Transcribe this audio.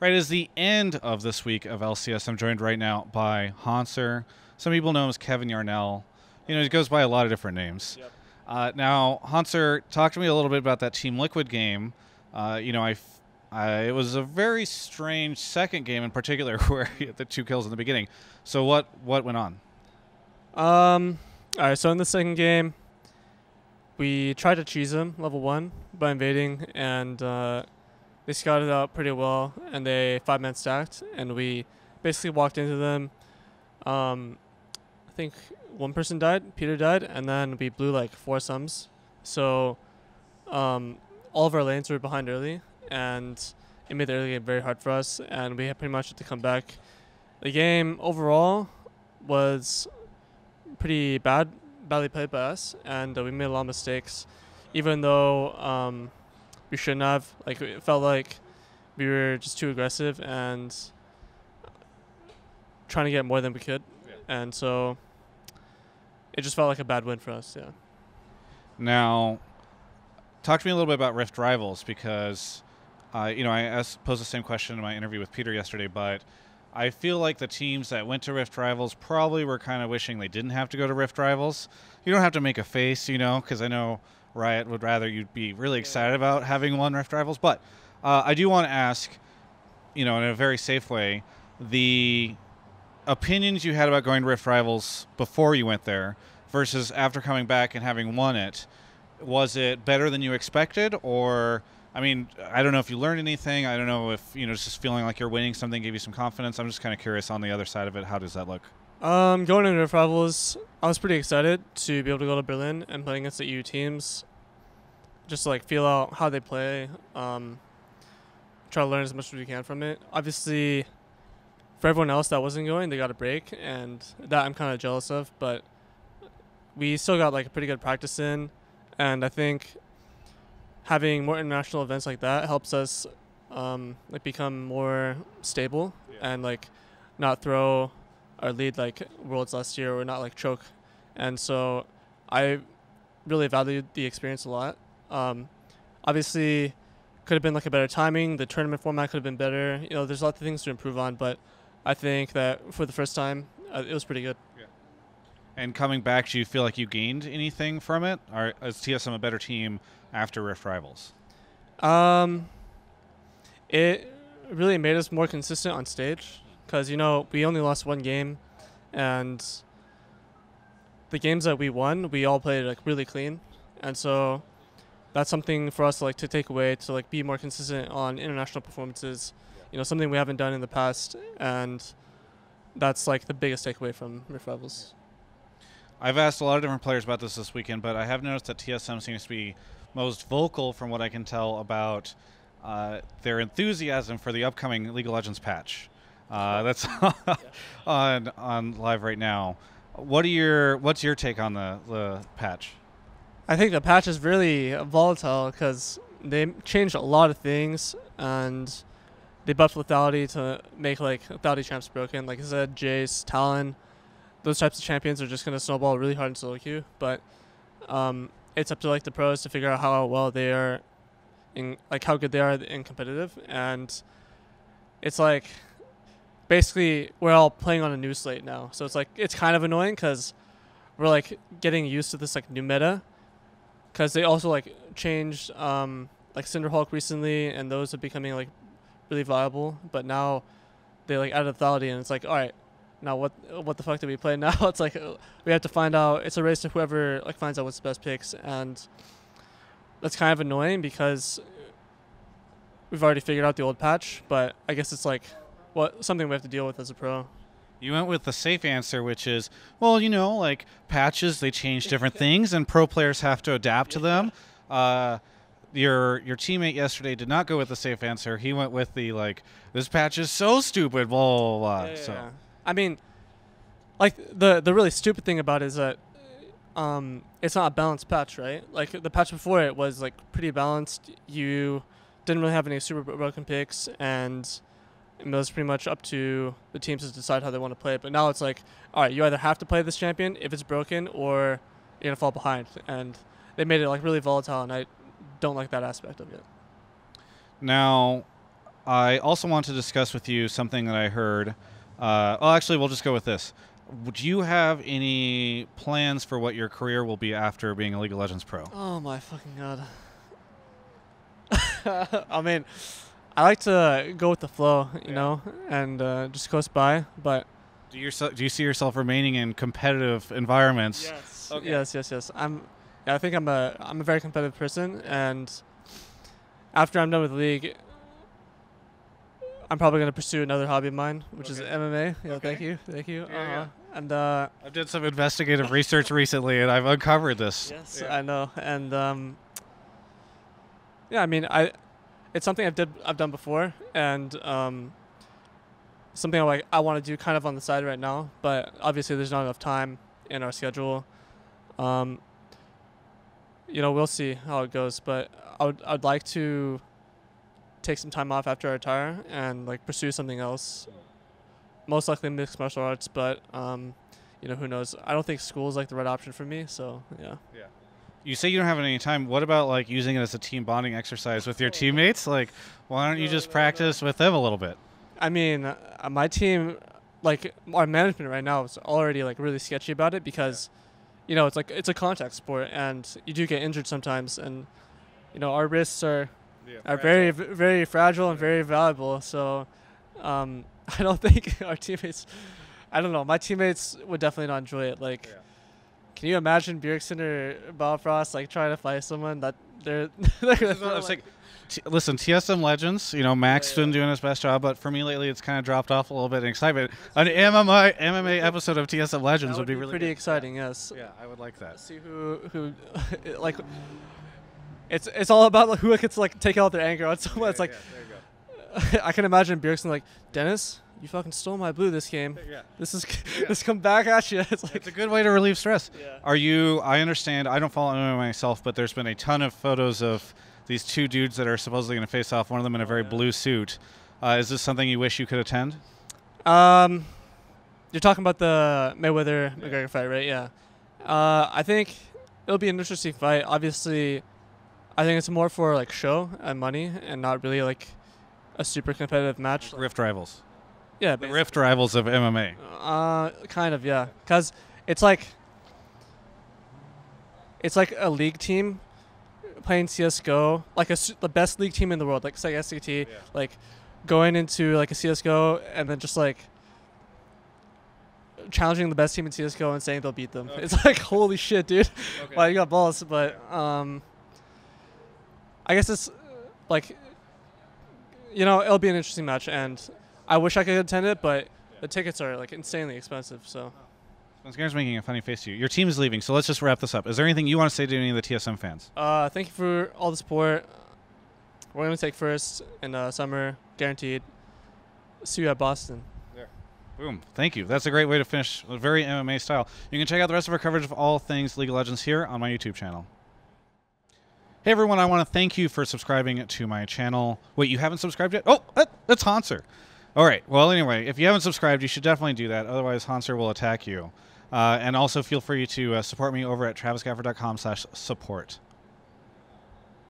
Right, as the end of this week of LCS, I'm joined right now by Hauntzer. Some people know him as Kevin Yarnell. You know, he goes by a lot of different names. Yep. Now, Hauntzer, talk to me a little bit about that Team Liquid game. It was a very strange second game in particular where you had the 2 kills in the beginning. So what went on? All right, so in the second game, we tried to cheese them level 1 by invading, and they scouted out pretty well, and they 5-man stacked, and we basically walked into them. I think one person died, Peter died, and then we blew like 4 sums. So all of our lanes were behind early, and it made the early game very hard for us, and we had pretty much had to come back. The game overall was pretty badly played by us, and we made a lot of mistakes, even though we shouldn't have. Like, it felt like we were just too aggressive and trying to get more than we could, and so it just felt like a bad win for us. Yeah. Now, talk to me a little bit about Rift Rivals because, I posed the same question in my interview with Peter yesterday, but I feel like the teams that went to Rift Rivals probably were kind of wishing they didn't have to go to Rift Rivals. You don't have to make a face, because I know Riot would rather you'd be really excited about having won Rift Rivals. But I do want to ask, in a very safe way, the opinions you had about going to Rift Rivals before you went there versus after coming back and having won it. Was it better than you expected, or... I mean, I don't know if you learned anything. I don't know if, just feeling like you're winning something gave you some confidence. I'm just kind of curious on the other side of it. How does that look? Going into Rift Rivals, I was pretty excited to be able to go to Berlin and play against the EU teams. Just to, feel out how they play. Try to learn as much as we can from it. Obviously, for everyone else that wasn't going, they got a break, and that I'm kind of jealous of. But we still got, a pretty good practice in, and I think having more international events like that helps us become more stable and not throw our lead like Worlds last year or not choke. And so I really valued the experience a lot. Obviously could have been a better timing. The tournament format could have been better. There's lots of things to improve on, but I think that for the first time it was pretty good. Yeah. And coming back, do you feel like you gained anything from it? Or is TSM a better team after Rift Rivals? It really made us more consistent on stage because, we only lost 1 game, and the games that we won, we all played really clean. And so that's something for us to take away to be more consistent on international performances, something we haven't done in the past, and that's the biggest takeaway from Rift Rivals. I've asked a lot of different players about this weekend, but I have noticed that TSM seems to be most vocal, from what I can tell, about their enthusiasm for the upcoming League of Legends patch. That's on live right now. What's your take on the patch? I think the patch is really volatile because they changed a lot of things, and they buffed lethality to make lethality champs broken. Like I said, Jace, Talon, those types of champions are just going to snowball really hard in solo queue, but it's up to the pros to figure out how well they are in how good they are in competitive. And it's basically we're all playing on a new slate now, so it's kind of annoying because we're getting used to this new meta, because they also changed Cinderhulk recently, and those are becoming really viable. But now they added lethality, and it's all right, now what the fuck do we play now? It's we have to find out. It's a race to whoever finds out what's the best picks, and that's kind of annoying because we've already figured out the old patch. But I guess it's something we have to deal with as a pro. You went with the safe answer, which is, well, patches, they change different things, and pro players have to adapt to them. Your teammate yesterday did not go with the safe answer. He went with the this patch is so stupid, blah blah blah. Yeah. So. I mean, the really stupid thing about it is that it's not a balanced patch, right? The patch before it was pretty balanced. You didn't really have any super broken picks, and it was pretty much up to the teams to decide how they want to play it. But now it's all right, you either have to play this champion if it's broken, or you're gonna fall behind. And they made it really volatile, and I don't like that aspect of it. Now, I also want to discuss with you something that I heard. Well, actually, we'll just go with this. Would you have any plans for what your career will be after being a League of Legends pro? Oh my fucking god. I mean, I like to go with the flow, you know, and just coast by. But Do you see yourself remaining in competitive environments? yes, Okay. yes. I think I'm a very competitive person, and after I'm done with League, I'm probably gonna pursue another hobby of mine, which is MMA. Yeah, Okay. thank you. Yeah. And I did some investigative research recently, and I've uncovered this. yes, Yeah. I know, and yeah, I mean, it's something I've done before, and something I want to do kind of on the side right now, but obviously there's not enough time in our schedule. You know, we'll see how it goes, but I'd like to take some time off after I retire and like pursue something else. Most likely mixed martial arts, but you know, who knows? I don't think school is like the right option for me, so yeah. Yeah. You say you don't have any time. What about like using it as a team bonding exercise with your teammates? Like, why don't you just practice with them a little bit? I mean, my team, like our management right now is already like really sketchy about it because, you know, it's a contact sport and you do get injured sometimes, and you know our wrists are very fragile and very valuable. So, I don't think our teammates. I don't know. My teammates would definitely not enjoy it. Like, can you imagine Bjergsen or Balfrost like trying to fight someone that they're Listen, TSM Legends, you know, Mac's been doing his best job, but for me lately it's kind of dropped off a little bit in excitement. An MMA episode of TSM Legends would be really pretty good. exciting. Yes. Yeah, I would like that. See who like it's all about like, who gets to like take out their anger on someone. It's like there you go. I can imagine Bjergsen like, Dennis, you fucking stole my blue this game. Yeah. This come back at you. It's like It's a good way to relieve stress. Yeah. I understand, I don't follow MMA myself, but there's been a ton of photos of these two dudes that are supposedly going to face off, one of them in a very blue suit. Is this something you wish you could attend? You're talking about the Mayweather McGregor fight, right? Yeah. I think it'll be an interesting fight. Obviously, I think it's more for like show and money and not really like a super competitive match. Rift Rivals. Yeah, The Rift Rivals of MMA. kind of, yeah. Because it's like a league team playing CS:GO, like the best league team in the world, like say SCT, like going into like a CS:GO and then just like challenging the best team in CS:GO and saying they'll beat them. Okay. It's like, holy shit, dude. Okay. Like, you got balls, but I guess it's like, you know, it'll be an interesting match, and I wish I could attend it, but the tickets are like insanely expensive. So Scare's making a funny face to you. Your team is leaving, so let's just wrap this up. Is there anything you want to say to any of the TSM fans? thank you for all the support. We're gonna take first in summer, guaranteed. See you at Boston. Boom. Thank you. That's a great way to finish, very MMA style. You can check out the rest of our coverage of all things League of Legends here on my YouTube channel. Hey everyone, I want to thank you for subscribing to my channel. Wait, you haven't subscribed yet? Oh, that's Hauntzer. All right. Well, anyway, if you haven't subscribed, you should definitely do that. Otherwise, Hauntzer will attack you. And also feel free to support me over at travisgafford.com/support.